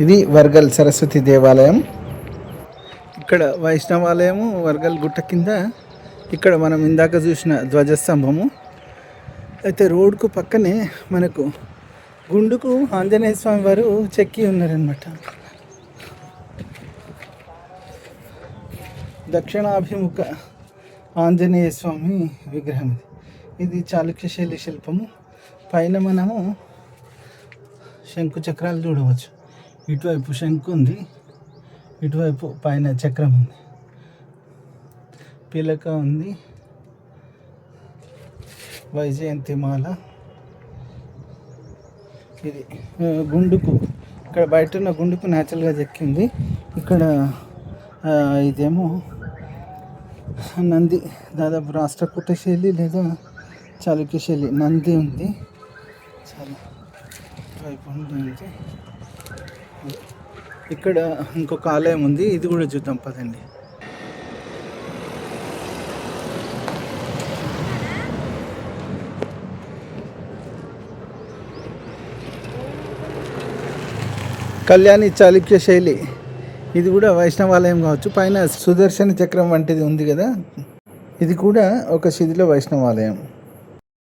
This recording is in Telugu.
ఇది వర్గల్ సరస్వతి దేవాలయం. ఇక్కడ వైష్ణవాలయము వర్గల్ గుట్ట కింద. ఇక్కడ మనం ఇందాక చూసిన ధ్వజస్తంభము. అయితే రోడ్కు పక్కనే మనకు గుండుకు ఆంజనేయ స్వామి వారు చెక్కి ఉన్నారనమాట. దక్షిణాభిముఖ ఆంజనేయ స్వామి విగ్రహం ఇది చాళుక్య శైలి శిల్పము. పైన మనము శంకు చక్రాలు చూడవచ్చు. ఇటువైపు శంకు ఉంది, ఇటువైపు పైన చక్రం ఉంది, పిలక ఉంది, వైజయంతిమాల. ఇది గుండుకు, ఇక్కడ బయట ఉన్న గుండుకు న్యాచురల్గా చెక్కింది. ఇక్కడ ఇదేమో నంది, దాదాపు రాష్ట్రకూట శైలి లేదా చాళుక్య శైలి నంది ఉంది. చాలా వైపు ఉంది. ఇక్కడ ఇంకొక ఆలయం ఉంది, ఇది కూడా చూద్దాం పదండి. కళ్యాణి చాళుక్య శైలి, ఇది కూడా వైష్ణవాలయం కావచ్చు. పైన సుదర్శన చక్రం వంటిది ఉంది కదా, ఇది కూడా ఒక శిథిల వైష్ణవాలయం.